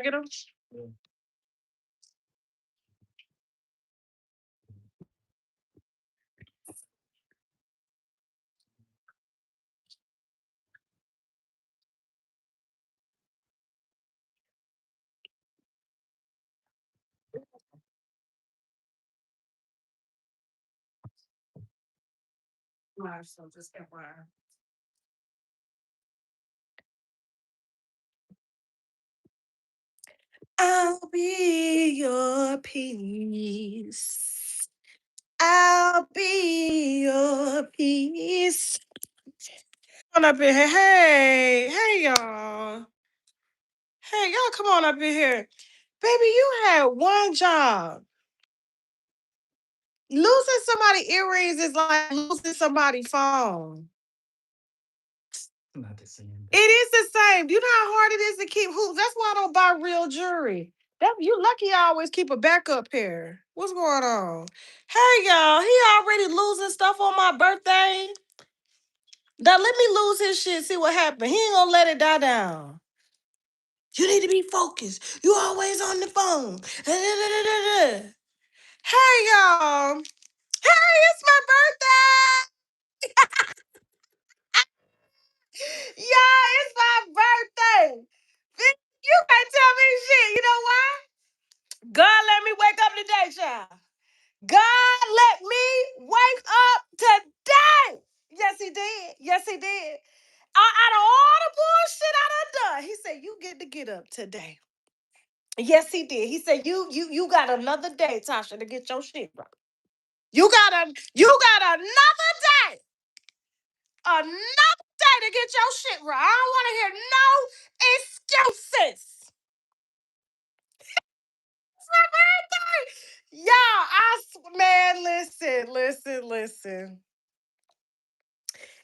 Get them? So just FYI. I'll be your peace. I'll be your peace. Come on up in here. Hey, y'all. Hey, y'all, come on up in here. Baby, you had one job. Losing somebody's earrings is like losing somebody's phone. Not the same. It is the same. You know how hard it is to keep hoops. That's why I don't buy real jewelry. That you lucky I always keep a backup pair. What's going on? Hey y'all, he already losing stuff on my birthday. Now let me lose his shit. See what happened. He ain't gonna let it die down. You need to be focused. You always on the phone. Hey y'all. Hey, it's my birthday. Yeah, it's my birthday. You can't tell me shit. You know why? God let me wake up today, child. God let me wake up today. Yes, he did. Yes, he did. Out of all the bullshit I done, he said, you get to get up today. Yes, he did. He said, you got another day, Tasha, to get your shit right. You got another day. Another day to get your shit right. I don't want to hear no excuses. It's my birthday. Y'all, man, listen.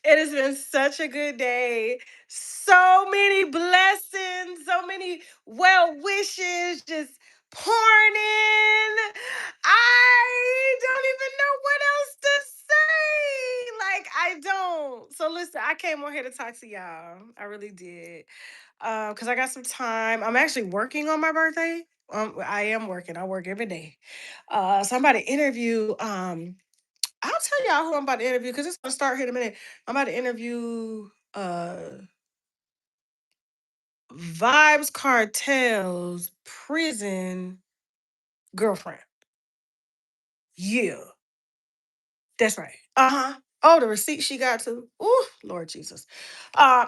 It has been such a good day. So many blessings, so many well wishes just pouring in. I don't even know what else to say. Like, I don't. So listen, I came on here to talk to y'all. I really did. Because I got some time. I'm actually working on my birthday. I am working. I work every day. So I'm about to interview I'll tell y'all who I'm about to interview because it's gonna start here in a minute. I'm about to interview Vibes Cartel's prison girlfriend. Yeah, that's right. Uh-huh. Oh, the receipt she got too. Ooh, Lord Jesus.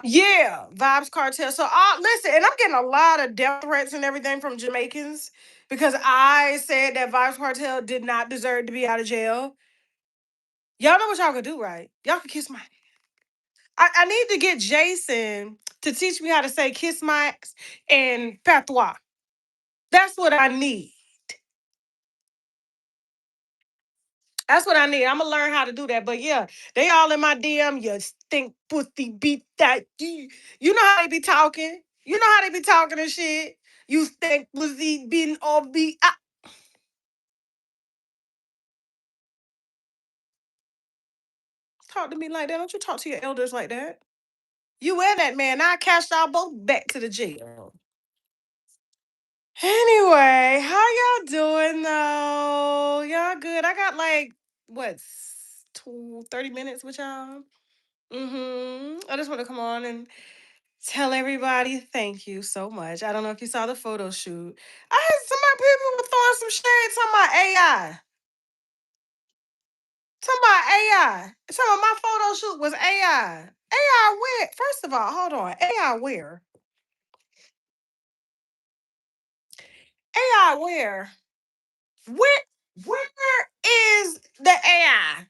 Yeah, Vibes Cartel. So listen, and I'm getting a lot of death threats and everything from Jamaicans because I said that Vibes Cartel did not deserve to be out of jail. Y'all know what y'all could do, right? Y'all can kiss my I need to get Jason to teach me how to say kiss my ass and patois. That's what I need. That's what I need. I'm gonna learn how to do that. But yeah, they all in my DM. You stink pussy beat that. You know how they be talking. You know how they be talking and shit. You stink pussy beating all be. Talk to me like that. Don't you talk to your elders like that? You and that man. I cashed y'all both back to the jail. Anyway, how y'all doing though? Y'all good? I got like what 30 minutes with y'all. I just want to come on and tell everybody thank you so much. I don't know if you saw the photo shoot. I had some of my people were throwing some shade talking about AI. Talking about AI. Some of my photo shoot was AI. AI where? First of all, hold on. AI where? AI where? Where where is the AI?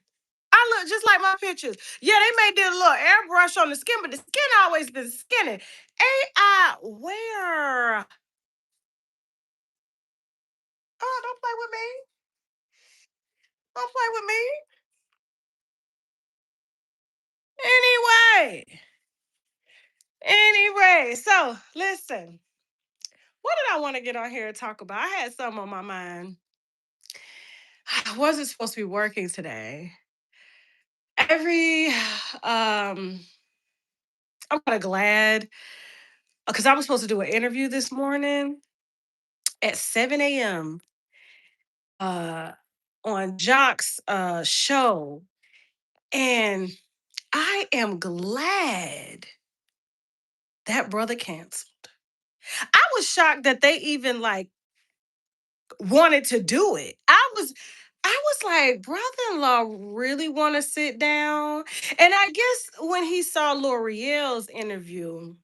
I look just like my pictures. Yeah, they may did a little airbrush on the skin, but the skin always been skinny. AI, where? Oh, don't play with me. Don't play with me. Anyway, so listen. What did I want to get on here and talk about? I had something on my mind. I wasn't supposed to be working today. Every I'm kind of glad because I was supposed to do an interview this morning. at 7 a.m. uh on Jock's show. And I am glad that brother canceled. I was shocked that they even like wanted to do it. I was like, brother-in-law really want to sit down? And I guess when he saw L'Oreal's interview,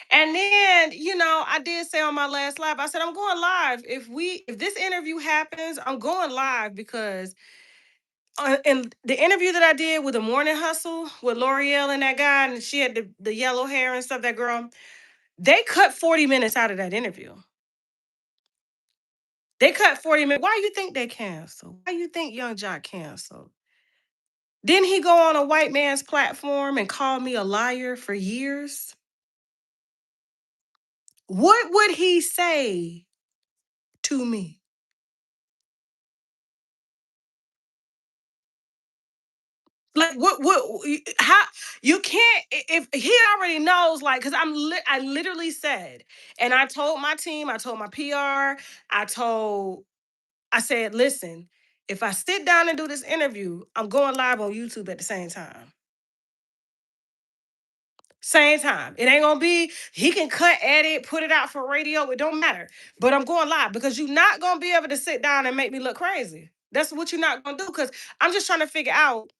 and then, I did say on my last live, I said, I'm going live. If this interview happens, I'm going live because in the interview that I did with the Morning Hustle with L'Oreal and that guy, and she had the yellow hair and stuff, that girl, they cut 40 minutes out of that interview. They cut 40 minutes. Why you think they canceled? Why you think Young Jock canceled? Didn't he go on a white man's platform and call me a liar for years? What would he say to me? Like how you can't, if he already knows, like, because I literally said, and I told my team, I told my PR, I said, listen, if I sit down and do this interview, I'm going live on YouTube at the same time. Same time. It ain't gonna be, he can cut, edit, put it out for radio. It don't matter. But I'm going live because you're not gonna be able to sit down and make me look crazy. That's what you're not gonna do. Because I'm just trying to figure out,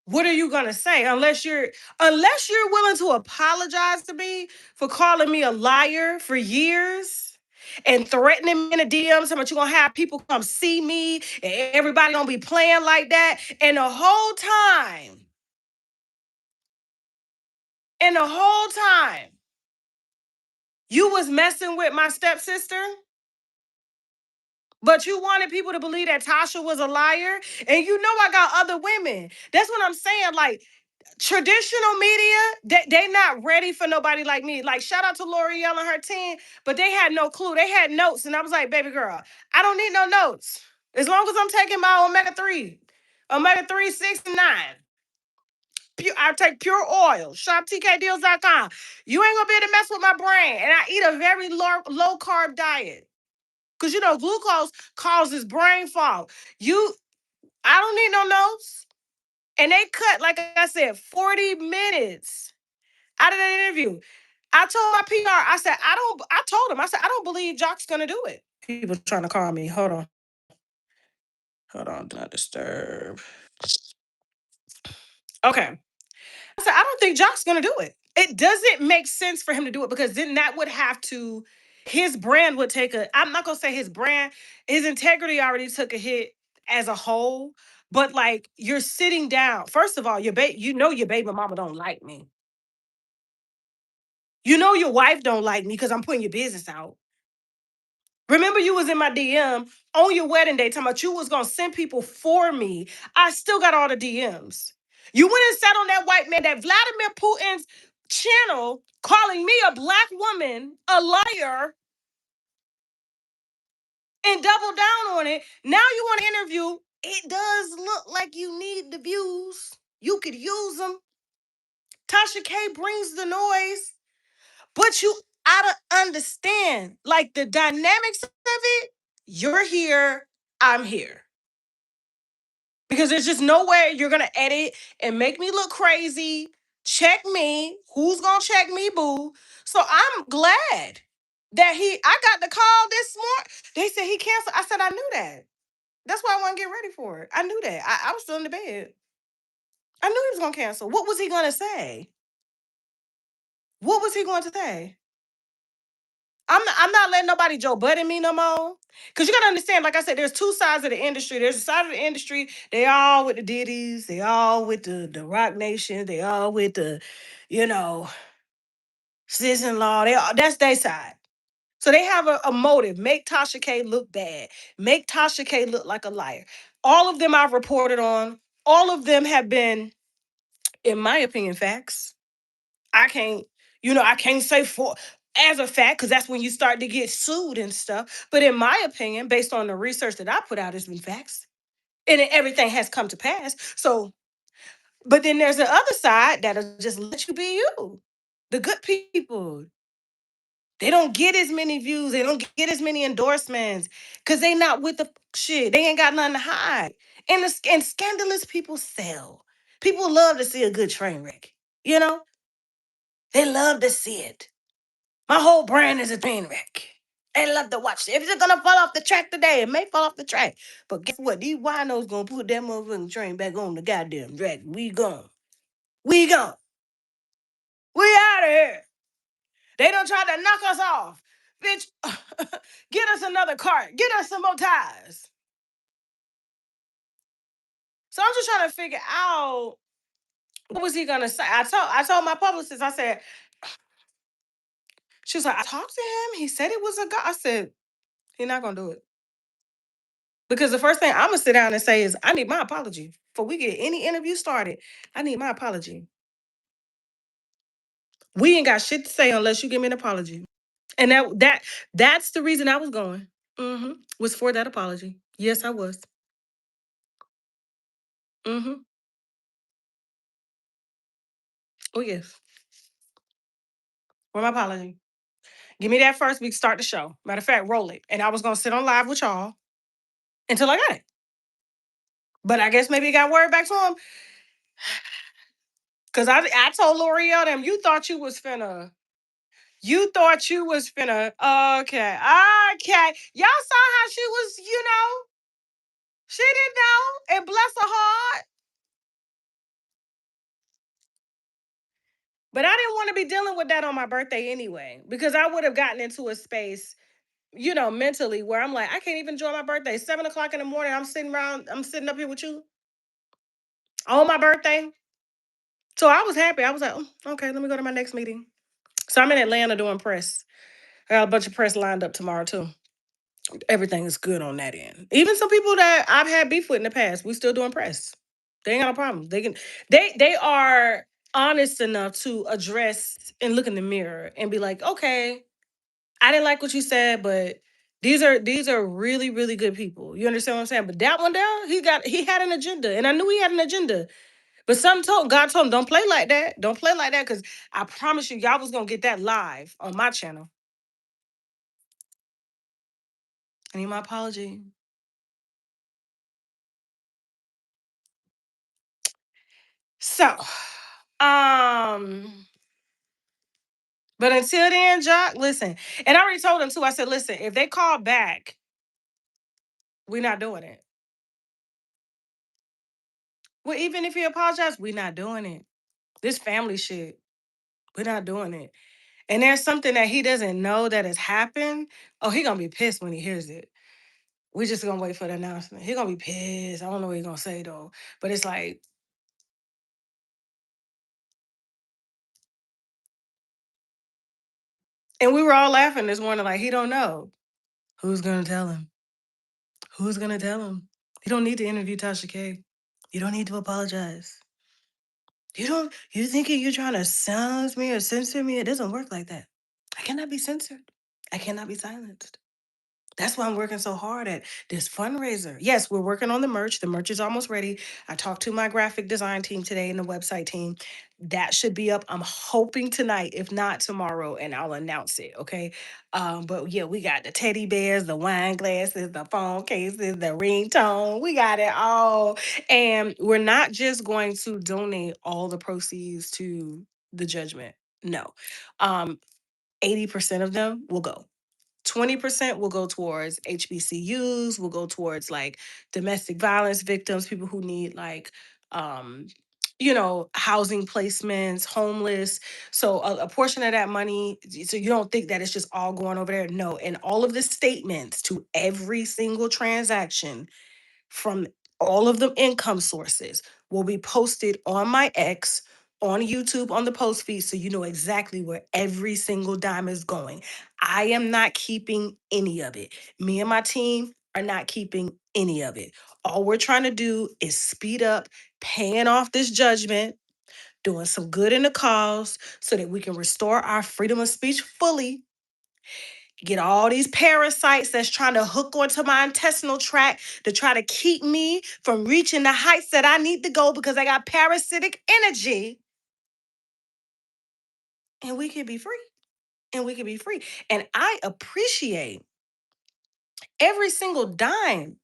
what are you gonna say? Unless you're willing to apologize to me for calling me a liar for years and threatening me in the DMs, how much you gonna have people come see me and everybody gonna be playing like that. And the whole time, you was messing with my stepsister, but you wanted people to believe that Tasha was a liar. And I got other women. That's what I'm saying. Like, traditional media, they not ready for nobody like me. Like, shout out to L'Oreal and her team, but they had no clue. They had notes, and I was like, baby girl, I don't need no notes. As long as I'm taking my omega 3, 6, and 9. I take pure oil. ShopTKDeals.com. You ain't gonna be able to mess with my brain. And I eat a very low carb diet. Because glucose causes brain fog. I don't need no notes. And they cut, like I said, 40 minutes out of that interview. I told my PR, I told him, I said, I don't believe Jock's gonna do it. People trying to call me. Hold on. Hold on. Do not disturb. Okay. I said, I don't think Jock's gonna do it. It doesn't make sense for him to do it because then that would have to, his brand would take I'm not gonna say his brand, his integrity already took a hit as a whole. But like, you're sitting down. First of all, your baby mama don't like me. Your wife don't like me because I'm putting your business out. Remember, you was in my DM on your wedding day talking about you was gonna send people for me. I still got all the DMs. You went and sat on that white man, that Vladimir Putin's channel, calling me a black woman, a liar, and double down on it. Now you want to interview. It does look like you need the views. You could use them. Tasha K brings the noise. But you ought to understand, like, the dynamics of it. You're here, I'm here. Because there's just no way you're gonna edit and make me look crazy. Check me. Who's gonna check me, boo? So I'm glad that I got the call this morning. They said he canceled. I said I knew that. That's why I want to get ready for it. I knew that. I was still in the bed. I knew he was gonna cancel. What was he gonna say? What was he going to say? I'm not letting nobody Joe Budden me no more. Cause you gotta understand, like I said, there's two sides of the industry. There's a side of the industry, they all with the Diddies, they all with the Rock Nation, they all with the, you know, sis-in-law. That's their side. So they have a motive. Make Tasha K look bad. Make Tasha K look like a liar. All of them I've reported on. All of them have been, in my opinion, facts. I can't say for as a fact because that's when you start to get sued and stuff. But in my opinion, based on the research that I put out, it's been facts, and everything has come to pass. So, but then there's the other side that'll just let you be you, the good people. They don't get as many views. They don't get as many endorsements because they not with the shit. They ain't got nothing to hide. And scandalous people sell. People love to see a good train wreck. You know, they love to see it. My whole brand is a train wreck. They love to watch it. If it's gonna fall off the track today, it may fall off the track. But guess what? These winos gonna put that motherfucking train back on the goddamn track. We gone. We gone. We out of here. They don't try to knock us off. Bitch, get us another cart. Get us some more tires. So I'm just trying to figure out what was he gonna say. I told my publicist, I said, she was like, I talked to him. He said it was a guy. I said, he's not gonna do it. Because the first thing I'm gonna sit down and say is, I need my apology. Before we get any interview started, I need my apology. We ain't got shit to say unless you give me an apology. And that's the reason I was going. Was for that apology. Yes, I was. Mm-hmm. Oh yes. For my apology. Give me that first. We can start the show. Matter of fact, roll it. And I was gonna sit on live with y'all until I got it. But I guess maybe it got word back to him. Cause I told L'Oreal them, you thought you was finna, okay, okay. Y'all saw how she was, she didn't know. And bless her heart. But I didn't want to be dealing with that on my birthday anyway. Because I would have gotten into a space, mentally where I'm like, I can't even enjoy my birthday. 7 o'clock in the morning, I'm sitting up here with you on my birthday. So I was happy. I was like, "Oh, okay, let me go to my next meeting." So I'm in Atlanta doing press. I got a bunch of press lined up tomorrow too. Everything is good on that end. Even some people that I've had beef with in the past, we still doing press. They ain't got no problem. They are honest enough to address and look in the mirror and be like, okay, I didn't like what you said, but these are really, really good people. You understand what I'm saying? But that one there, he had an agenda. And I knew he had an agenda. But God told him, don't play like that. Don't play like that, because I promise you, y'all was gonna get that live on my channel. I need my apology. So, um, but until then, Jock, listen. And I already told him too. I said, listen, if they call back, we're not doing it. Well, even if he apologized, we're not doing it. This family shit, we're not doing it. And there's something that he doesn't know that has happened. Oh, he gonna be pissed when he hears it. We're just gonna wait for the announcement. He gonna be pissed. I don't know what he gonna say though. But it's like, and we were all laughing this morning, like he don't know. Who's gonna tell him? Who's gonna tell him? You don't need to interview Tasha K. You don't need to apologize. You thinking you're trying to silence me or censor me? It doesn't work like that. I cannot be censored. I cannot be silenced. That's why I'm working so hard at this fundraiser. Yes, we're working on the merch. The merch is almost ready. I talked to my graphic design team today and the website team. That should be up. I'm hoping tonight, if not tomorrow, and I'll announce it. Okay. But yeah, we got the teddy bears, the wine glasses, the phone cases, the ringtone. We got it all. And we're not just going to donate all the proceeds to the judgment. No. 80% of them will go. 20% will go towards HBCUs, will go towards like domestic violence victims, people who need like housing placements, homeless. So a portion of that money, so you don't think that it's just all going over there. No, and all of the statements to every single transaction from all of the income sources will be posted on my X, on YouTube, on the post feed, so you know exactly where every single dime is going. I am not keeping any of it. Me and my team are not keeping any of it. All we're trying to do is speed up paying off this judgment, doing some good in the cause so that we can restore our freedom of speech fully, get all these parasites that's trying to hook onto my intestinal tract to try to keep me from reaching the heights that I need to go because I got parasitic energy, and we can be free. and we can be free. And I appreciate every single dime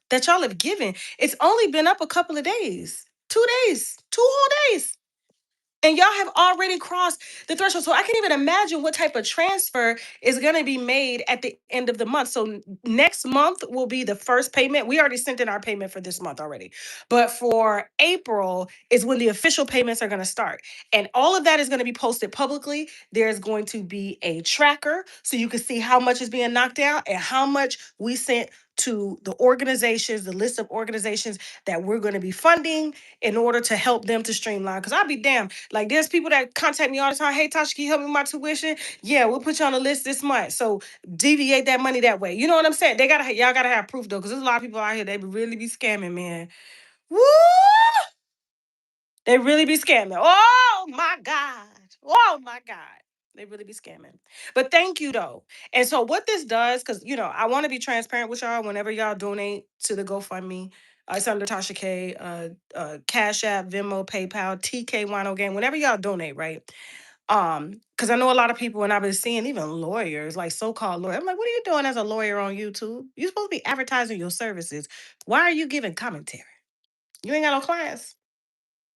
that y'all have given. It's only been up a couple of days, 2 days, 2 whole days. And y'all have already crossed the threshold. So I can't even imagine what type of transfer is going to be made at the end of the month. So next month will be the first payment. We already sent in our payment for this month already. But for April is when the official payments are going to start. And all of that is going to be posted publicly. There's going to be a tracker so you can see how much is being knocked out and how much we sent to the organizations, the list of organizations that we're going to be funding in order to help them to streamline. Because I'll be damned. Like, there's people that contact me all the time. Hey, Tasha, can you help me with my tuition? Yeah, we'll put you on the list this month. So deviate that money that way. You know what I'm saying? Y'all gotta have proof though, because there's a lot of people out here, they really be scamming, man. Woo! They really be scamming. Oh my God. Oh my God. They really be scamming. But thank you though. And so what this does, because I want to be transparent with y'all whenever y'all donate to the GoFundMe. It's under Tasha K, Cash App, Venmo, PayPal, TK Wino Game. Whenever y'all donate, right? Because I know a lot of people, and I've been seeing even lawyers, like so-called lawyers. I'm like, what are you doing as a lawyer on YouTube? You're supposed to be advertising your services. Why are you giving commentary? You ain't got no clients.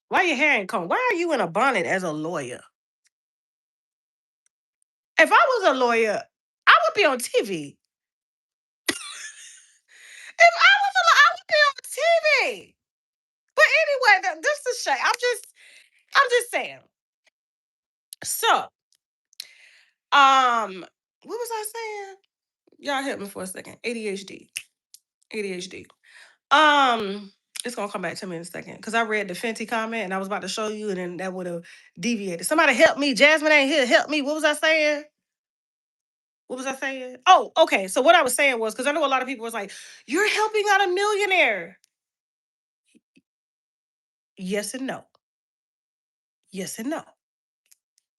Why your hair ain't combed? Why are you in a bonnet as a lawyer? If I was a lawyer, I would be on TV. If I was a lawyer, I would be on TV. But anyway, this is shame. I'm just saying. So, what was I saying? Y'all help me for a second. ADHD. ADHD. It's gonna come back to me in a second because I read the Fenty comment and I was about to show you, and then that would have deviated. Somebody help me. Jasmine ain't here. Help me. What was I saying? What was I saying? Oh, okay. So what I was saying was, because I know a lot of people was like, "You're helping out a millionaire." Yes and no. Yes and no.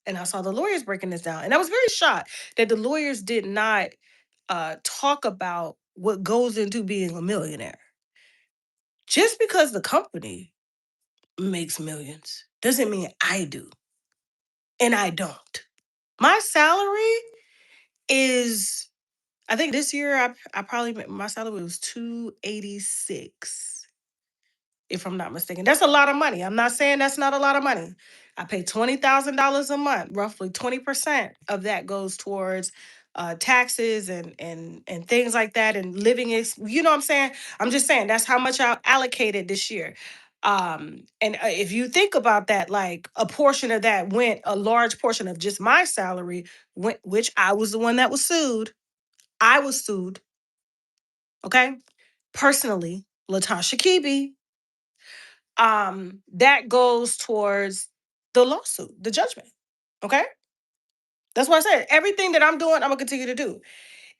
And I saw the lawyers breaking this down, and I was very shocked that the lawyers did not talk about what goes into being a millionaire. Just because the company makes millions doesn't mean I do, and I don't. My salary is, I think this year I probably my salary was 286, if I'm not mistaken. That's a lot of money. I'm not saying that's not a lot of money. I pay $20,000 a month. Roughly 20% of that goes towards taxes and things like that, and living. You know what I'm saying? I'm just saying that's how much I allocated this year. And if you think about that, like a portion of that went, a large portion of just my salary went, which I was the one that was sued. I was sued. Okay, personally, Latasha Kibi, that goes towards the lawsuit, the judgment. Okay. That's why I said everything that I'm doing, I'm gonna continue to do.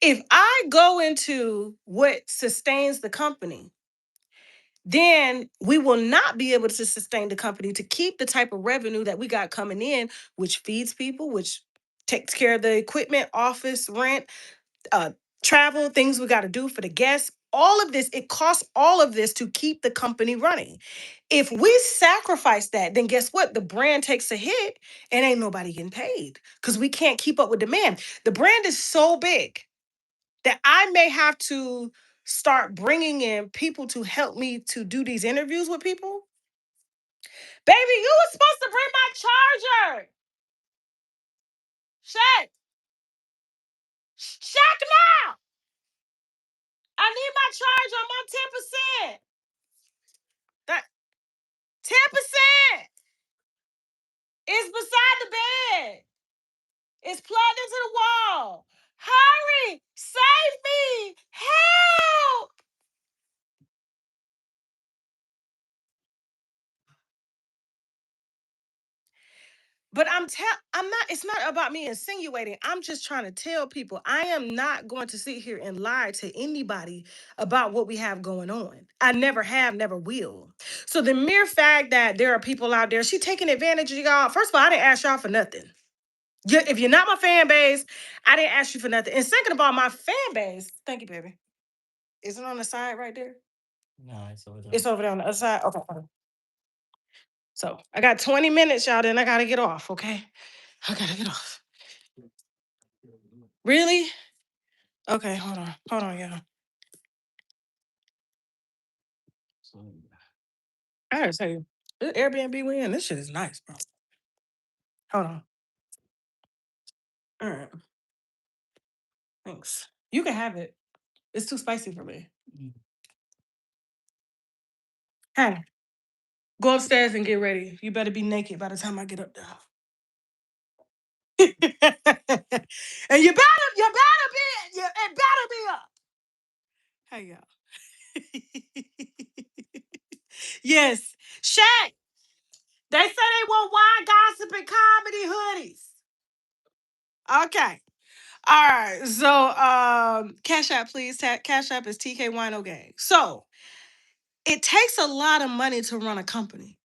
If I go into what sustains the company, then we will not be able to sustain the company to keep the type of revenue that we got coming in, which feeds people, which takes care of the equipment, office, rent, uh travel, things we got to do for the guests. All of this, it costs all of this to keep the company running. If we sacrifice that, then guess what? The brand takes a hit and ain't nobody getting paid because we can't keep up with demand. The brand is so big that I may have to start bringing in people to help me to do these interviews with people. Baby, you were supposed to bring my charger. Shaq, Shaq now. I need my charger. I'm on 10%. That 10% is beside the bed. It's plugged into the wall. Hurry! Save me! Help! But I'm not, it's not about me insinuating. I'm just trying to tell people I am not going to sit here and lie to anybody about what we have going on. I never have, never will. So the mere fact that there are people out there, she taking advantage of y'all. First of all, I didn't ask y'all for nothing. If you're not my fan base, I didn't ask you for nothing. And second of all, my fan base, thank you, baby. Is it on the side right there? No, it's over there. It's over there on the other side? Okay. Okay. So I got 20 minutes, y'all, then I gotta get off, okay? I gotta get off. Really? Okay, hold on, y'all. I gotta tell you, this Airbnb we in, this shit is nice, bro. Hold on. All right, thanks. You can have it. It's too spicy for me. Hey, go upstairs and get ready. You better be naked by the time I get up there. And it better be up. Hey y'all. Yes, Shaq. They say they want wine gossip and comedy hoodies. Okay. All right. So Cash App, please. Cash App is TK Wino Gang. So it takes a lot of money to run a company.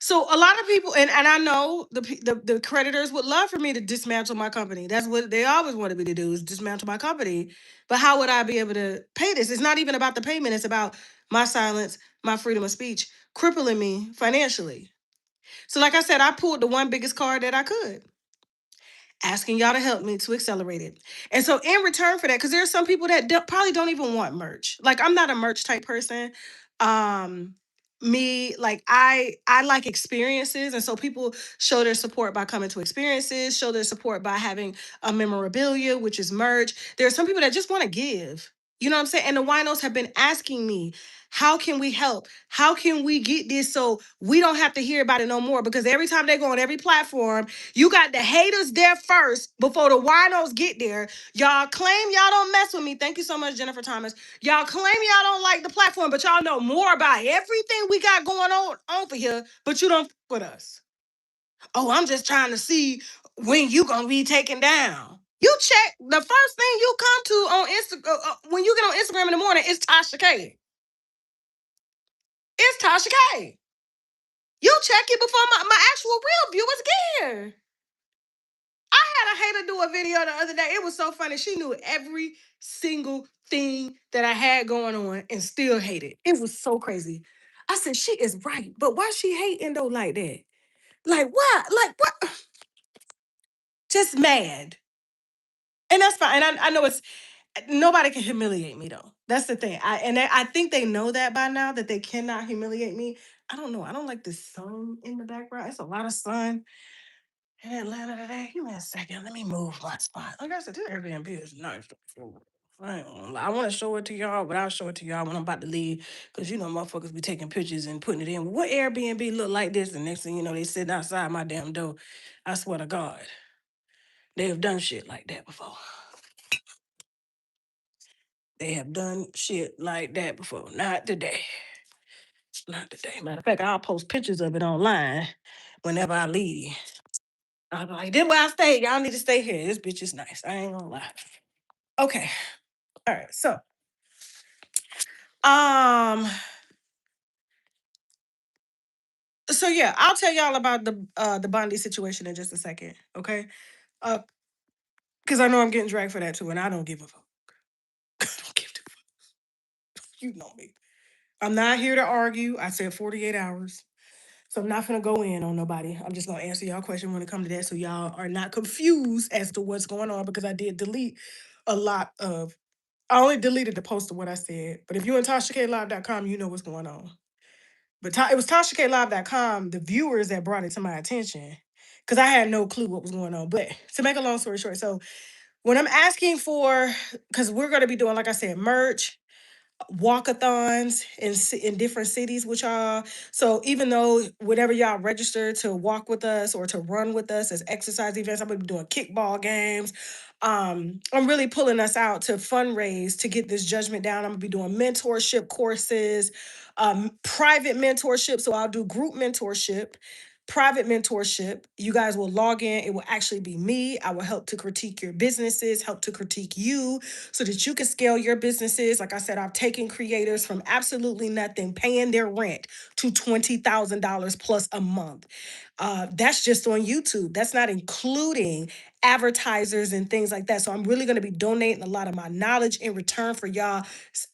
So a lot of people, and I know the creditors would love for me to dismantle my company. That's what they always wanted me to do, is dismantle my company. But how would I be able to pay this? It's not even about the payment. It's about my silence, my freedom of speech, crippling me financially. So like I said, I pulled the one biggest card that I could, asking y'all to help me to accelerate it. And so in return for that, because there are some people that probably don't even want merch. Like I'm not a merch type person. Um, me, like I like experiences, and so people show their support by coming to experiences, show their support by having a memorabilia, which is merch. There are some people that just want to give. You know what I'm saying? And the winos have been asking me, how can we help? How can we get this so we don't have to hear about it no more? Because every time they go on every platform, you got the haters there first before the winos get there. Y'all claim y'all don't mess with me. Thank you so much, Jennifer Thomas. Y'all claim y'all don't like the platform, but y'all know more about everything we got going on over here, but you don't with us. Oh, I'm just trying to see when you gonna be taken down. You check the first thing you come to on Instagram when you get on Instagram in the morning is Tasha K. It's Tasha K. You check it before my actual real viewers get here. I had a hater do a video the other day. It was so funny. She knew every single thing that I had going on and still hated. It was so crazy. I said, she is right. But why she hating though like that? Like what? Like what? Just mad. And that's fine. And I know it's nobody can humiliate me though. That's the thing. I think they know that by now, that they cannot humiliate me. I don't know. I don't like the sun in the background. It's a lot of sun in Atlanta today. Give me a second. Let me move my spot. Like I said, this Airbnb is nice. I ain't gonna lie. I want to show it to y'all, but I'll show it to y'all when I'm about to leave. Because you know, motherfuckers be taking pictures and putting it in. What Airbnb look like this? And next thing you know, they sitting outside my damn door. I swear to God, they have done shit like that before. They have done shit like that before. Not today. Not today. Matter of fact, I'll post pictures of it online whenever I leave. I'll be like, this where I stay. Y'all need to stay here. This bitch is nice. I ain't gonna lie. Okay. All right. Um, so yeah, I'll tell y'all about the Bondy situation in just a second. Okay. Uh, because I know I'm getting dragged for that too, and I don't give a fuck. I don't give a fuck. You know me. I'm not here to argue. I said 48 hours. So I'm not gonna go in on nobody. I'm just gonna answer y'all question when it comes to that, so y'all are not confused as to what's going on, because I did delete a lot of. I only deleted the post of what I said, but if you're in TashaKLive.com, you know what's going on. But it was TashaKLive.com, the viewers, that brought it to my attention, because I had no clue what was going on. But to make a long story short, so when I'm asking for, because we're gonna be doing, like I said, merch, walkathons in different cities with y'all. So even though whenever y'all register to walk with us or to run with us as exercise events, I'm gonna be doing kickball games. I'm really pulling us out to fundraise to get this judgment down. I'm gonna be doing mentorship courses, private mentorship. So I'll do group mentorship, private mentorship. You guys will log in. It will actually be me. I will help to critique your businesses, help to critique you, so that you can scale your businesses. Like I said, I've taken creators from absolutely nothing, paying their rent, to $20,000 plus a month. That's just on YouTube. That's not including advertisers and things like that. So I'm really going to be donating a lot of my knowledge in return for y'all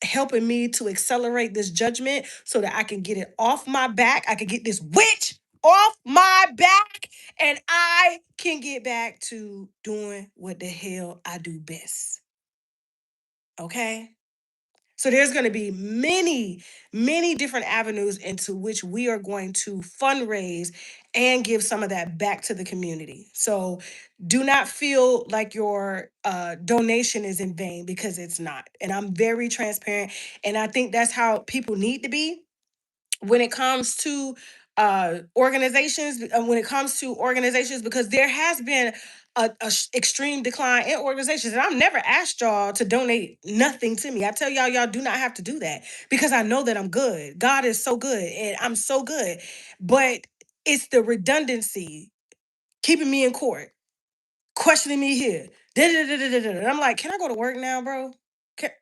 helping me to accelerate this judgment so that I can get it off my back. I can get this witch off my back and I can get back to doing what the hell I do best. Okay? So there's going to be many, many different avenues into which we are going to fundraise and give some of that back to the community. So do not feel like your donation is in vain, because it's not. And I'm very transparent. And I think that's how people need to be when it comes to organizations, because there has been extreme decline in organizations, and I've never asked y'all to donate nothing to me. I tell y'all do not have to do that, because I know that I'm good. God is so good and I'm so good. But it's the redundancy keeping me in court, questioning me here. And I'm like, can I go to work now, bro?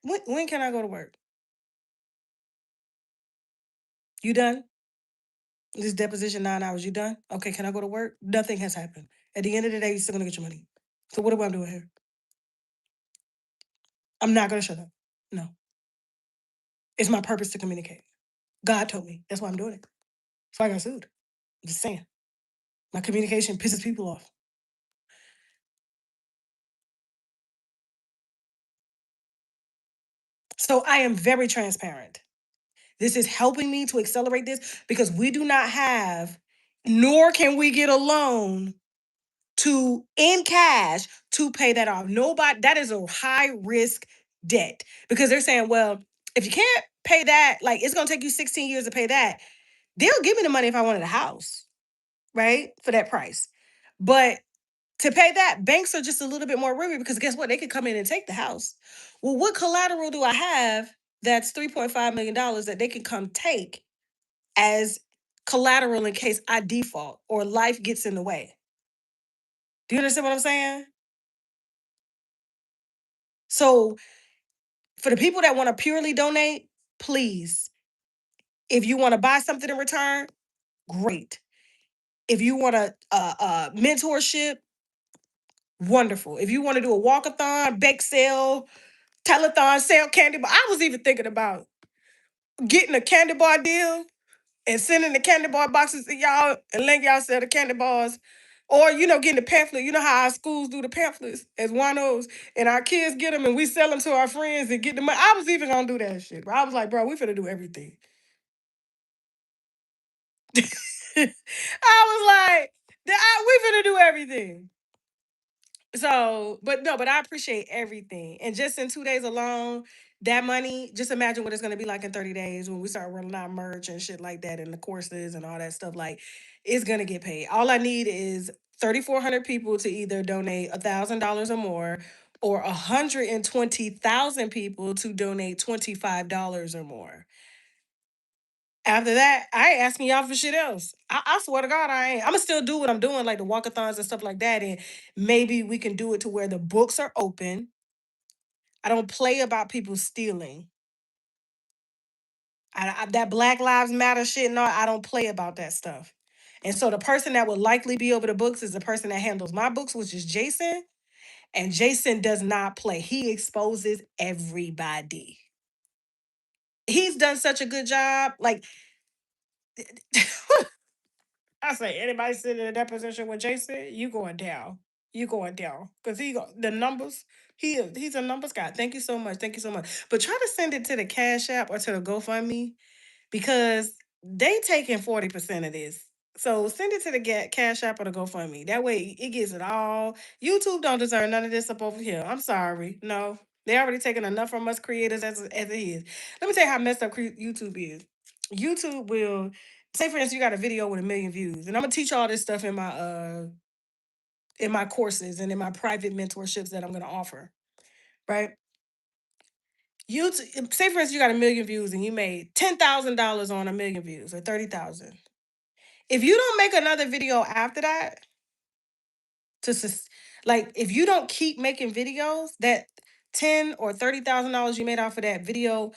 When can I go to work? You done? This deposition 9 hours. You done? Okay, can I go to work? Nothing has happened. At the end of the day, you're still gonna get your money. So what am I doing here? I'm not gonna shut up. No. It's my purpose to communicate. God told me. That's why I'm doing it. So I got sued. I'm just saying. My communication pisses people off. So I am very transparent. This is helping me to accelerate this, because we do not have, nor can we get a loan to in cash to pay that off. Nobody, that is a high risk debt, because they're saying, well, if you can't pay that, like it's gonna take you 16 years to pay that. They'll give me the money if I wanted a house, right? For that price. But to pay that, banks are just a little bit more worried, because guess what? They could come in and take the house. Well, what collateral do I have that's $3.5 million that they can come take as collateral in case I default or life gets in the way? Do you understand what I'm saying? So for the people that want to purely donate, please, if you want to buy something in return, great. If you want a mentorship, wonderful. If you want to do a walkathon, bake sale, telethon, sell candy bar, I was even thinking about getting a candy bar deal and sending the candy bar boxes to y'all and letting y'all sell the candy bars. Or, getting the pamphlet. You know how our schools do the pamphlets as winos, and our kids get them and we sell them to our friends and get the money. I was even going to do that shit, bro. I was like, bro, we finna do everything. I was like, we finna do everything. So, but no, but I appreciate everything. And just in 2 days alone, that money, just imagine what it's gonna be like in 30 days when we start rolling out merch and shit like that, and the courses and all that stuff. Like, it's gonna get paid. All I need is 3,400 people to either donate $1,000 or more, or 120,000 people to donate $25 or more. After that, I ain't asking y'all for shit else. I swear to God, I ain't. I'm gonna still do what I'm doing, like the walkathons and stuff like that. And maybe we can do it to where the books are open. I don't play about people stealing. That Black Lives Matter shit, no, I don't play about that stuff. And so the person that would likely be over the books is the person that handles my books, which is Jason. And Jason does not play. He exposes everybody. He's done such a good job. Like, I say, anybody sitting in that position with Jason, you going down. You going down. Because the numbers, he's a numbers guy. Thank you so much. Thank you so much. But try to send it to the Cash App or to the GoFundMe, because they taking 40% of this. So send it to the Cash App or the GoFundMe. That way it gets it all. YouTube don't deserve none of this up over here. I'm sorry. No. They already taking enough from us creators as it is. Let me tell you how messed up YouTube is. YouTube will say, for instance, you got a video with 1 million views, and I'm gonna teach all this stuff in my courses and in my private mentorships that I'm gonna offer. Right? YouTube, say for instance, you got 1 million views and you made $10,000 on 1 million views, or 30,000. If you don't make another video after that, like if you don't keep making videos, that $10,000 or $30,000 you made off of that video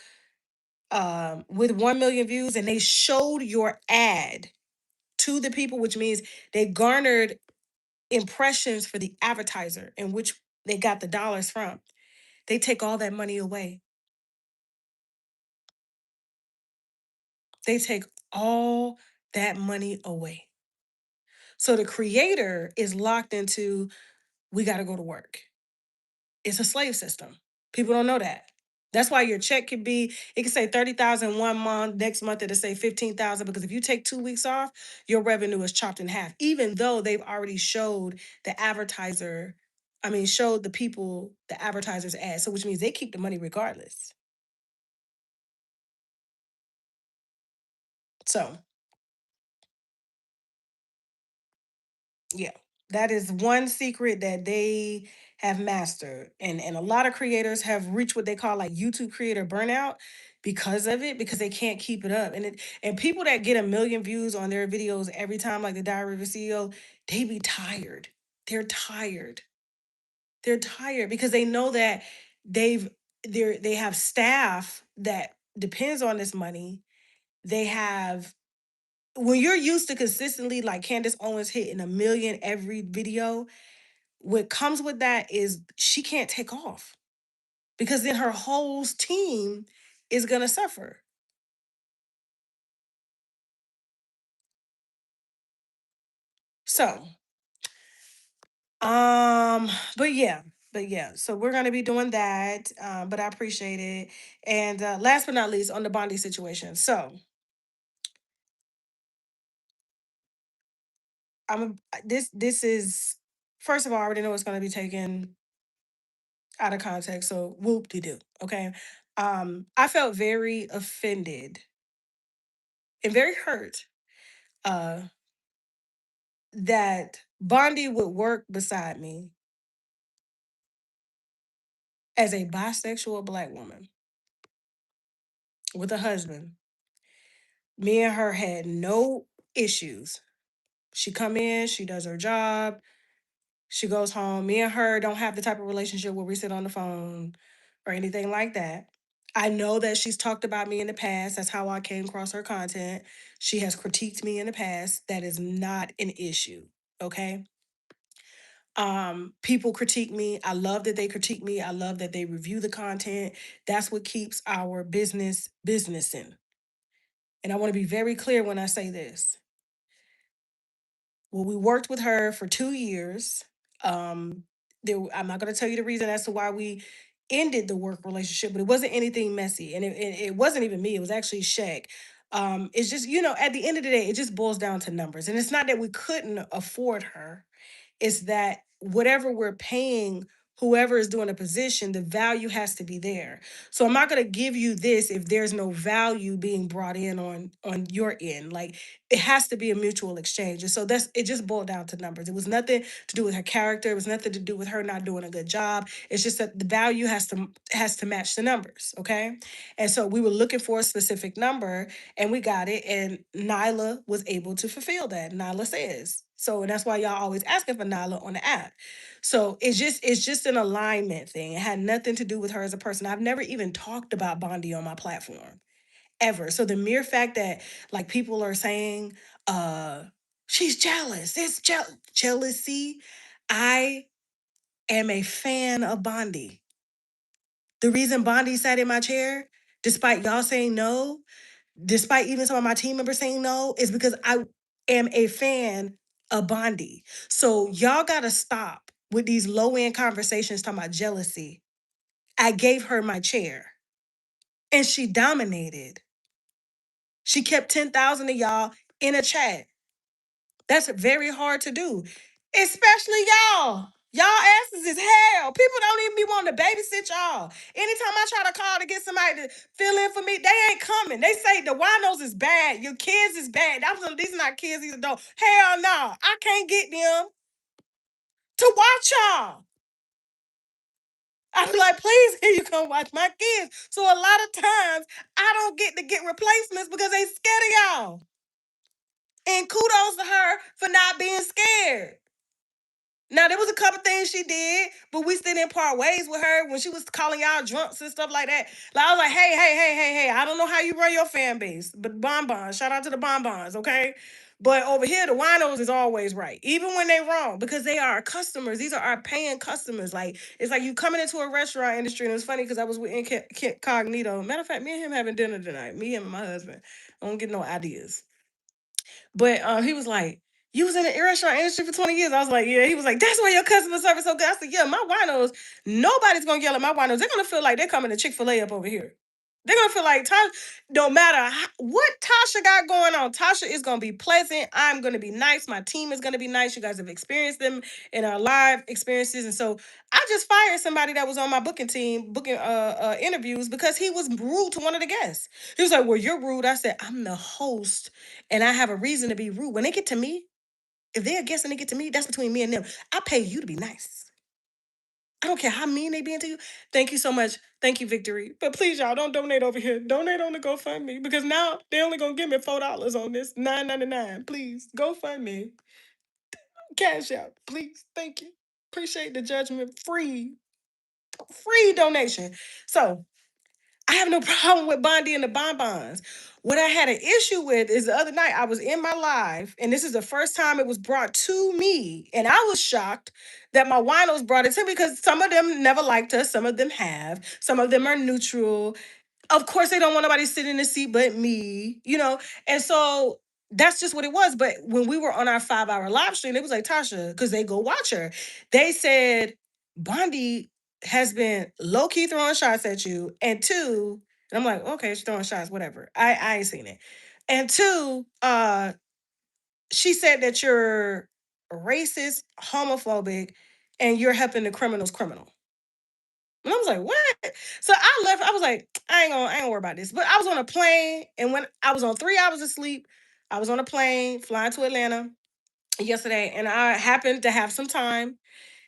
with 1 million views, and they showed your ad to the people, which means they garnered impressions for the advertiser in which they got the dollars from. They take all that money away. They take all that money away. So the creator is locked into, we got to go to work. It's a slave system. People don't know that. That's why your check could be, it could say 30,000 one month, next month it'll say 15,000, because if you take 2 weeks off, your revenue is chopped in half, even though they've already showed the advertiser, showed the people, the advertisers ads. So which means they keep the money regardless. So yeah, that is one secret that they have mastered. And a lot of creators have reached what they call like YouTube creator burnout because of it, because they can't keep it up. And people that get 1 million views on their videos every time, like the Diary of a CEO, they be tired. They're tired. They're tired because they know that they've they have staff that depends on this money. They have, when you're used to consistently like Candace Owens hitting 1 million every video, what comes with that is she can't take off, because then her whole team is gonna suffer. So, um, but yeah, so we're gonna be doing that. But I appreciate it. And last but not least, on the Bondy situation. So this is, first of all, I already know it's gonna be taken out of context. So whoop de doo. Okay. I felt very offended and very hurt uh that Bondy would work beside me as a bisexual black woman with a husband. Me and her had no issues. She come in, she does her job, she goes home. Me and her don't have the type of relationship where we sit on the phone or anything like that. I know that she's talked about me in the past. That's how I came across her content. She has critiqued me in the past. That is not an issue. Okay. People critique me. I love that they critique me. I love that they review the content. That's what keeps our business businessing. And I want to be very clear when I say this. Well, we worked with her for 2 years. I'm not going to tell you the reason as to why we ended the work relationship, but it wasn't anything messy, and it wasn't even me. It was actually Shaq. It's just, at the end of the day, it just boils down to numbers, and it's not that we couldn't afford her. It's that whatever we're paying whoever is doing a position, the value has to be there. So I'm not going to give you this if there's no value being brought in on your end. Like, it has to be a mutual exchange. And so that's, it just boiled down to numbers. It was nothing to do with her character. It was nothing to do with her not doing a good job. It's just that the value has to match the numbers, okay? And so we were looking for a specific number, and we got it, and Nyla was able to fulfill that. Nyla says. So, and that's why y'all always asking for Nyla on the app. So it's just an alignment thing. It had nothing to do with her as a person. I've never even talked about Bondy on my platform ever. So the mere fact that like people are saying, she's jealous, it's jealousy. I am a fan of Bondy. The reason Bondy sat in my chair, despite y'all saying no, despite even some of my team members saying no, is because I am a fan of Bondy. So y'all gotta stop with these low end conversations talking about jealousy. I gave her my chair and she dominated. She kept 10,000 of y'all in a chat. That's very hard to do, especially y'all. Y'all asses is hell. People don't even be wanting to babysit y'all. Anytime I try to call to get somebody to fill in for me, they ain't coming. They say the winos is bad. Your kids is bad. These are not kids, these adults. Hell no. I can't get them to watch y'all. I'm like, please, here you come watch my kids. So a lot of times I don't get to get replacements because they scared of y'all. And kudos to her for not being scared. Now there was a couple things she did, but we still didn't part ways with her when she was calling y'all drunks and stuff like that. Like I was like, hey, I don't know how you run your fan base, but bonbons, shout out to the bonbons, okay? But over here, the winos is always right, even when they wrong, because they are our customers. These are our paying customers. Like it's like you coming into a restaurant industry, and it's funny because I was with Incognito. Matter of fact, me and him having dinner tonight. Me, him, and my husband. I don't get no ideas. But he was like, You was in the restaurant industry for 20 years. I was like, yeah. He was like, that's why your customer service so good. I said, yeah, my winos, nobody's gonna yell at my winos. They're gonna feel like they're coming to Chick-fil-A up over here. They're gonna feel like no matter what Tasha got going on, Tasha is gonna be pleasant. I'm gonna be nice. My team is gonna be nice. You guys have experienced them in our live experiences. And so I just fired somebody that was on my booking team, booking interviews, because he was rude to one of the guests. He was like, well, you're rude. I said, I'm the host and I have a reason to be rude. When they get to me, if they're a guest and they get to me, that's between me and them. I pay you to be nice. I don't care how mean they being to you. Thank you so much. Thank you, Victory. But please, y'all, don't donate over here. Donate on the GoFundMe, because now they only gonna give me $4 on this, $9.99. Please, GoFundMe, Cash Out, please. Thank you. Appreciate the judgment. Free donation. So I have no problem with Bondy and the bonbons. What I had an issue with is the other night I was in my live, and this is the first time it was brought to me, and I was shocked that my winos brought it to me, because some of them never liked us, some of them have, some of them are neutral. Of course, they don't want nobody sitting in the seat but me, and so that's just what it was. But when we were on our 5-hour live stream, it was like, Tasha, because they go watch her, they said Bondy has been low-key throwing shots at you, and two, and I'm like, okay, she's throwing shots, whatever. I ain't seen it. And two, she said that you're racist, homophobic, and you're helping the criminals criminal. And I was like, what? So I left. I was like, I ain't worry about this. But I was on a plane, and when I was on 3 hours of sleep, I was on a plane flying to Atlanta yesterday, and I happened to have some time.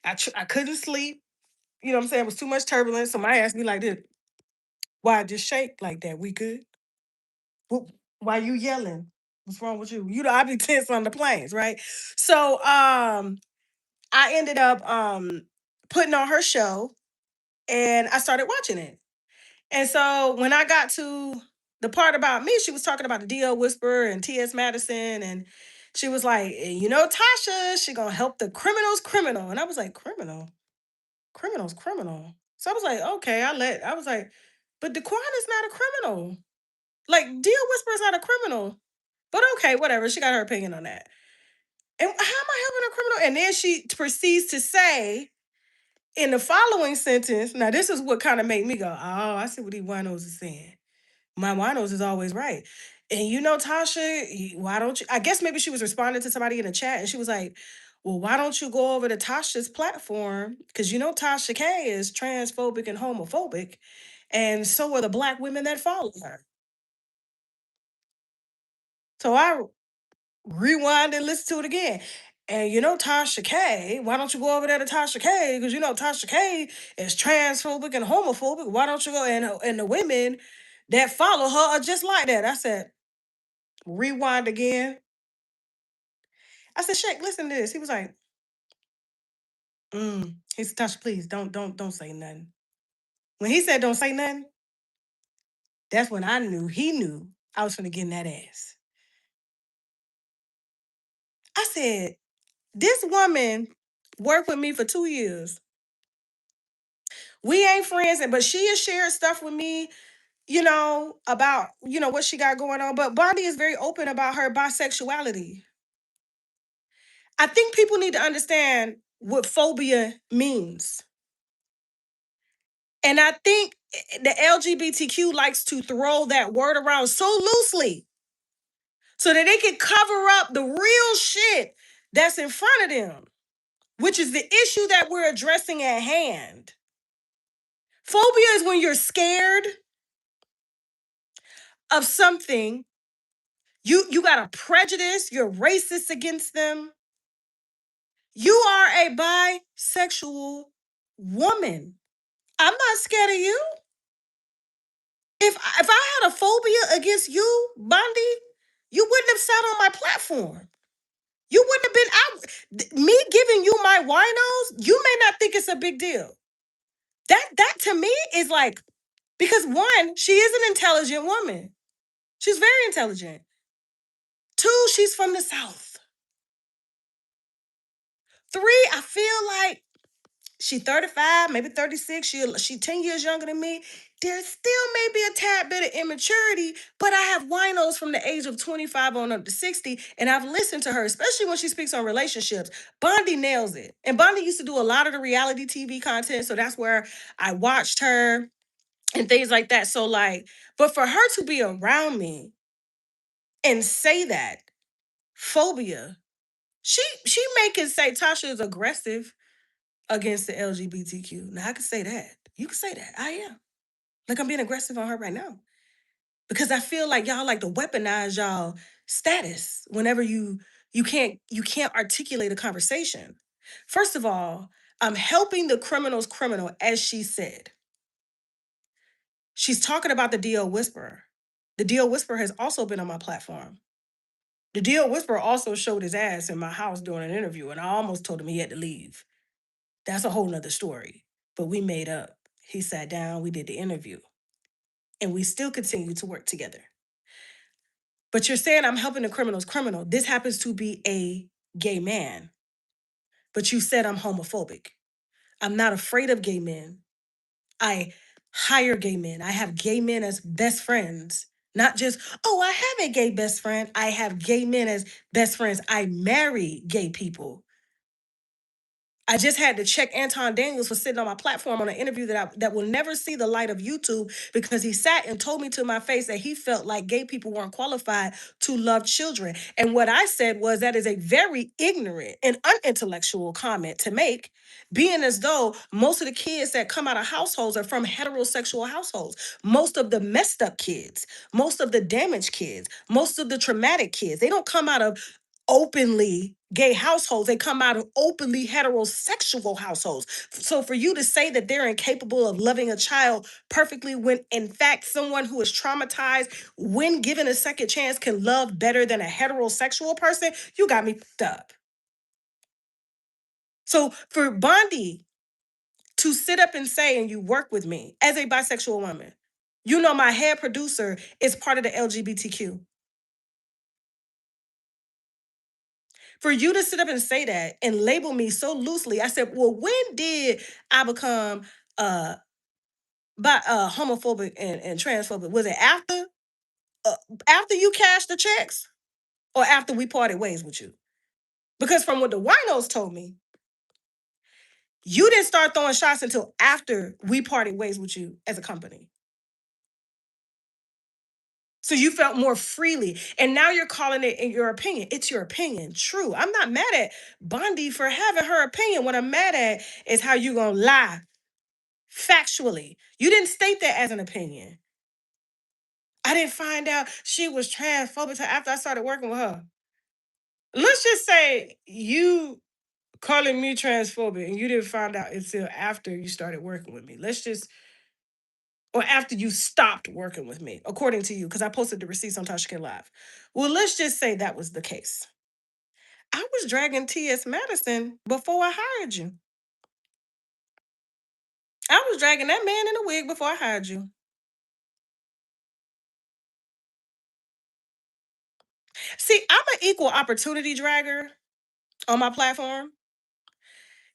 I couldn't sleep. You know what I'm saying? It was too much turbulence. Somebody asked me like this, why I just shake like that? We good? Why you yelling? What's wrong with you? You know, I be tense on the planes, right? So I ended up putting on her show, and I started watching it. And so when I got to the part about me, she was talking about the DL Whisperer and T.S. Madison, and she was like, Tasha, she gonna help the criminals criminal. And I was like, criminals criminal. So I was like, okay, I was like, but Daquan is not a criminal. Like, DL Whisperer is not a criminal. But okay, whatever. She got her opinion on that. And how am I helping a criminal? And then she proceeds to say in the following sentence, now this is what kind of made me go, oh, I see what these winos is saying. My winos is always right. And Tasha, why don't you? I guess maybe she was responding to somebody in the chat, and she was like, well, why don't you go over to Tasha's platform? Because Tasha K is transphobic and homophobic, and so are the Black women that follow her. So I rewind and listen to it again. And Tasha K, why don't you go over there to Tasha K? Because Tasha K is transphobic and homophobic. Why don't you go? And the women that follow her are just like that. I said, rewind again. I said, Shaq, listen to this. He was like, he said, Tasha, please don't say nothing. When he said don't say nothing, that's when I knew he knew I was gonna get in that ass. I said, this woman worked with me for 2 years. We ain't friends, but she has shared stuff with me, about, what she got going on. But Bondy is very open about her bisexuality. I think people need to understand what phobia means. And I think the LGBTQ likes to throw that word around so loosely so that they can cover up the real shit that's in front of them, which is the issue that we're addressing at hand. Phobia is when you're scared of something. You got a prejudice, you're racist against them. You are a bisexual woman. I'm not scared of you. If I had a phobia against you, Bondy, you wouldn't have sat on my platform. You wouldn't have been out. Me giving you my winos, you may not think it's a big deal. That to me is like, because one, she is an intelligent woman. She's very intelligent. Two, she's from the South. Three, I feel like She 35, maybe 36. She 10 years younger than me. There still may be a tad bit of immaturity, but I have winos from the age of 25 on up to 60, and I've listened to her, especially when she speaks on relationships. Bondy nails it. And Bondy used to do a lot of the reality TV content, so that's where I watched her and things like that. So like, but for her to be around me and say that phobia, she make it say Tasha is aggressive against the LGBTQ. Now I can say that. You can say that. I am. Like I'm being aggressive on her right now. Because I feel like y'all like to weaponize y'all status whenever you can't articulate a conversation. First of all, I'm helping the criminal's criminal, as she said. She's talking about the DL Whisperer. The DL Whisperer has also been on my platform. The DL Whisperer also showed his ass in my house during an interview, and I almost told him he had to leave. That's a whole nother story. But we made up. He sat down, we did the interview, and we still continue to work together. But you're saying I'm helping the criminal's criminal. This happens to be a gay man. But you said I'm homophobic. I'm not afraid of gay men. I hire gay men. I have gay men as best friends. Not just, oh, I have a gay best friend. I have gay men as best friends. I marry gay people. I just had to check Anton Daniels for sitting on my platform on an interview that will never see the light of YouTube because he sat and told me to my face that he felt like gay people weren't qualified to love children. And what I said was that is a very ignorant and unintellectual comment to make, being as though most of the kids that come out of households are from heterosexual households. Most of the messed up kids, most of the damaged kids, most of the traumatic kids, they don't come out of openly gay households. They come out of openly heterosexual households. So for you to say that they're incapable of loving a child perfectly when in fact someone who is traumatized when given a second chance can love better than a heterosexual person, you got me fucked up. So for Bondy to sit up and say, and you work with me as a bisexual woman, you know my head producer is part of the LGBTQ. For you to sit up and say that and label me so loosely, I said, well, when did I become uh homophobic and transphobic? Was it uh, after you cashed the checks or after we parted ways with you? Because from what the winos told me, you didn't start throwing shots until after we parted ways with you as a company. So you felt more freely. And now you're calling it in your opinion. It's your opinion. True. I'm not mad at Bondy for having her opinion. What I'm mad at is how you gonna lie factually. You didn't state that as an opinion. I didn't find out she was transphobic till after I started working with her. Let's just say you calling me transphobic and you didn't find out until after you started working with me. Or after you stopped working with me, according to you, because I posted the receipts on Tasha K Live. Well, let's just say that was the case. I was dragging T.S. Madison before I hired you. I was dragging that man in a wig before I hired you. See, I'm an equal opportunity dragger on my platform.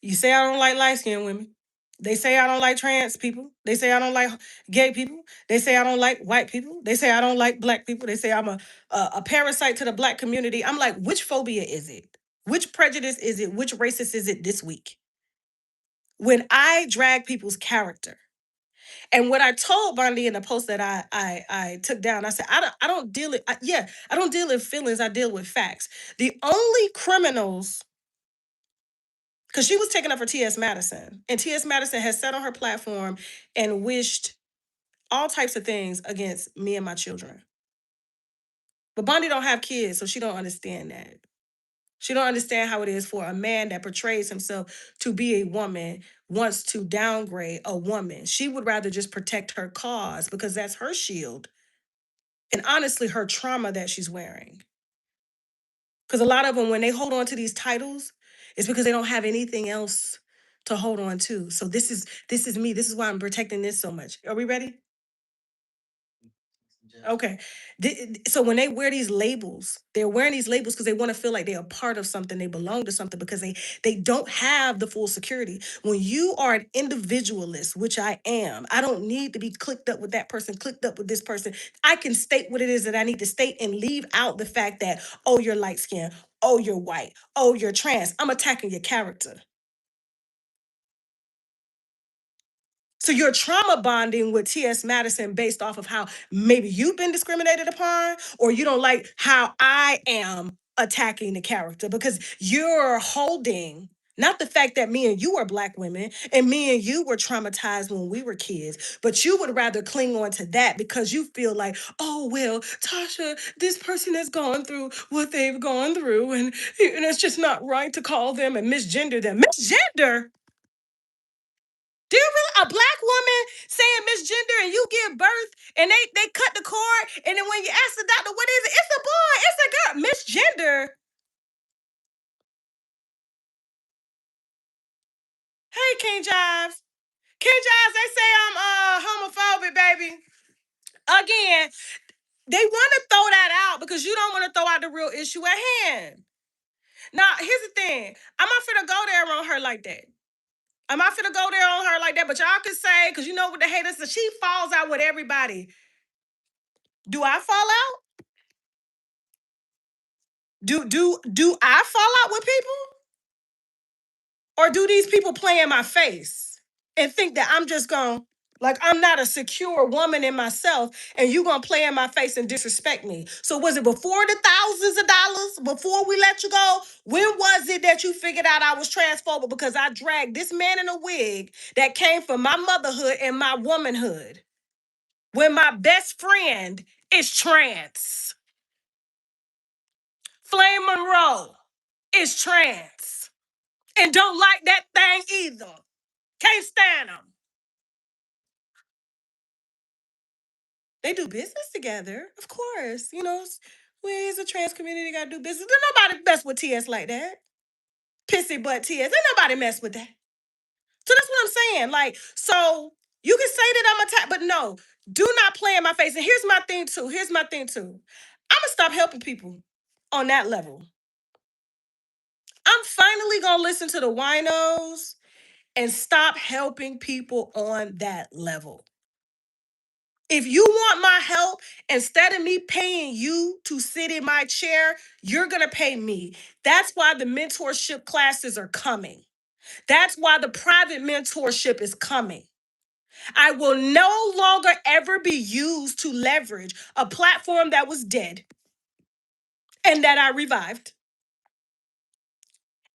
You say I don't like light skinned women. They say I don't like trans people. They say I don't like gay people. They say I don't like white people. They say I don't like black people. They say I'm a parasite to the black community. I'm like, which phobia is it? Which prejudice is it? Which racist is it this week? When I drag people's character. And what I told Bondy in the post that I took down, I said, I don't deal it. I don't deal in feelings. I deal with facts. The only criminals, because she was taking up for T.S. Madison, and T.S. Madison has sat on her platform and wished all types of things against me and my children. But Bondy don't have kids, so she don't understand that. She don't understand how it is for a man that portrays himself to be a woman wants to downgrade a woman. She would rather just protect her cause because that's her shield and honestly her trauma that she's wearing. Because a lot of them, when they hold on to these titles, it's because they don't have anything else to hold on to. So this is me. This is why I'm protecting this so much. Are we ready? Okay. So when they wear these labels, they're wearing these labels because they want to feel like they're a part of something, they belong to something, because they don't have the full security. When you are an individualist, which I am, I don't need to be clicked up with that person, clicked up with this person. I can state what it is that I need to state and leave out the fact that, oh, you're light skinned, oh, you're white, oh, you're trans. I'm attacking your character. So you're trauma bonding with T.S. Madison based off of how maybe you've been discriminated upon, or you don't like how I am attacking the character, because you're holding not the fact that me and you are Black women and me and you were traumatized when we were kids, but you would rather cling on to that because you feel like, oh, well, Tasha, this person has gone through what they've gone through, and it's just not right to call them and misgender them. Misgender? Do you really a Black woman saying misgender and you give birth and they cut the cord, and then when you ask the doctor what is it, it's a boy, it's a girl. Misgender. Hey, King Jives. King Jives, they say I'm homophobic, baby. Again, they want to throw that out because you don't want to throw out the real issue at hand. Now, here's the thing. I'm not finna go there on her like that. I'm not finna go there on her like that, but y'all can say, because you know what the haters, she falls out with everybody. Do I fall out? Do I fall out with people? Or do these people play in my face and think that I'm just going, like, I'm not a secure woman in myself, and you gonna play in my face and disrespect me? So was it before the thousands of dollars, before we let you go? When was it that you figured out I was transphobic because I dragged this man in a wig that came from my motherhood and my womanhood, when my best friend is trans? Flame Monroe is trans and don't like that thing either. Can't stand them. They do business together, of course. You know, we as a trans community gotta do business. There's nobody mess with TS like that. Pissy butt TS. Ain't nobody mess with that. So that's what I'm saying. Like, so you can say that I'm attacked, but no, do not play in my face. And here's my thing too. I'm gonna stop helping people on that level. I'm finally gonna listen to the winos and stop helping people on that level. If you want my help, instead of me paying you to sit in my chair, you're going to pay me. That's why the mentorship classes are coming. That's why the private mentorship is coming. I will no longer ever be used to leverage a platform that was dead and that I revived,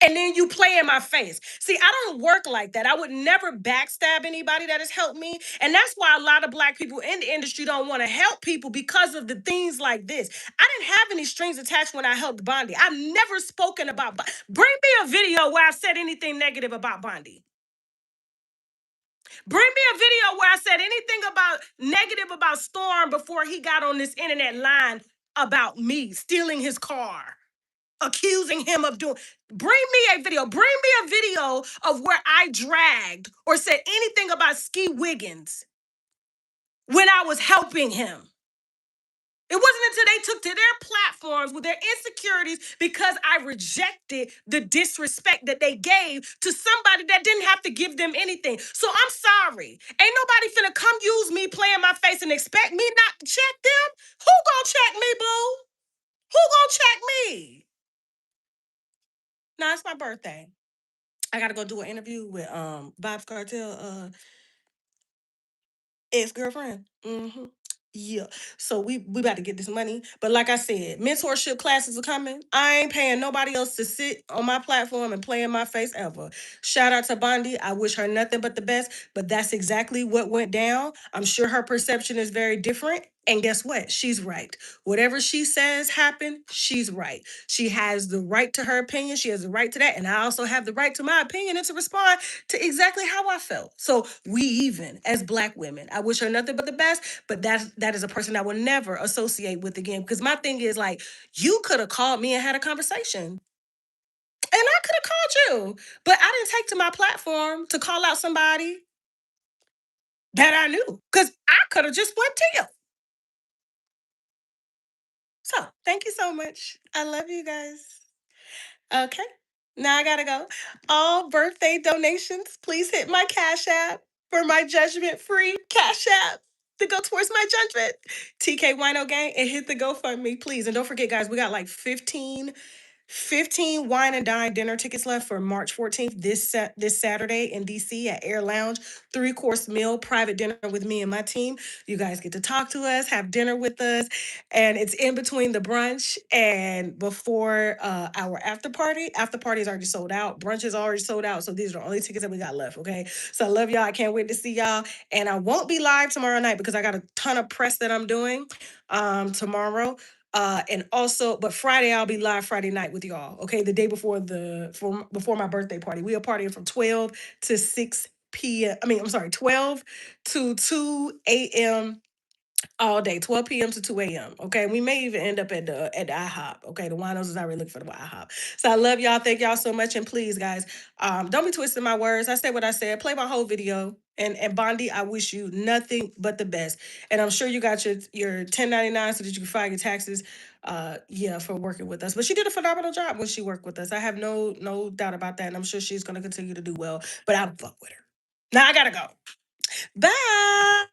and then you play in my face. See, I don't work like that. I would never backstab anybody that has helped me. And that's why a lot of Black people in the industry don't want to help people, because of the things like this. I didn't have any strings attached when I helped Bondy. I've never spoken about Bring me a video where I said anything negative about Bondy. Bring me a video where I said anything about negative about Storm before he got on this internet line about me stealing his car, accusing him of doing. Bring me a video. Bring me a video of where I dragged or said anything about Ski Wiggins when I was helping him. It wasn't until they took to their platforms with their insecurities, because I rejected the disrespect that they gave to somebody that didn't have to give them anything. So I'm sorry. Ain't nobody finna come use me, play in my face, and expect me not to check them. Who gonna check me, boo? Who gonna check me? Nah, it's my birthday. I gotta go do an interview with Bob's Cartel ex-girlfriend. Mm-hmm. Yeah. So we about to get this money. But like I said, mentorship classes are coming. I ain't paying nobody else to sit on my platform and play in my face ever. Shout out to Bondy. I wish her nothing but the best. But that's exactly what went down. I'm sure her perception is very different. And guess what? She's right. Whatever she says happened, she's right. She has the right to her opinion. She has the right to that. And I also have the right to my opinion and to respond to exactly how I felt. So we even as Black women, I wish her nothing but the best, but that is a person I will never associate with again. Because my thing is, like, you could have called me and had a conversation. And I could have called you. But I didn't take to my platform to call out somebody that I knew. Because I could have just went to you. So thank you so much. I love you guys. Okay. Now I gotta go. All birthday donations, please hit my Cash App for my judgment-free Cash App to go towards my judgment. TK Wino Gang, and hit the GoFundMe, please. And don't forget, guys, we got like 15 wine and dine dinner tickets left for March 14th, this Saturday in DC at Air Lounge. 3-course meal, private dinner with me and my team. You guys get to talk to us, have dinner with us, and it's in between the brunch and before our after party. After party is already sold out. Brunch is already sold out. So these are the only tickets that we got left. Okay. So I love y'all. I can't wait to see y'all. And I won't be live tomorrow night because I got a ton of press that I'm doing tomorrow. And also, but Friday I'll be live Friday night with y'all. Okay, the day before before my birthday party. We are partying from 12 to 6 p.m. I mean, I'm sorry, 12 to 2 a.m. all day, 12 p.m. to 2 a.m. Okay, we may even end up at the IHOP. Okay, the winos is already looking for the IHOP. So I love y'all. Thank y'all so much, and please, guys, don't be twisting my words. I said what I said. Play my whole video. And Bondy, I wish you nothing but the best. And I'm sure you got your 1099 so that you can file your taxes. Yeah, for working with us. But she did a phenomenal job when she worked with us. I have no doubt about that, and I'm sure she's gonna continue to do well. But I don't fuck with her. Now I gotta go. Bye.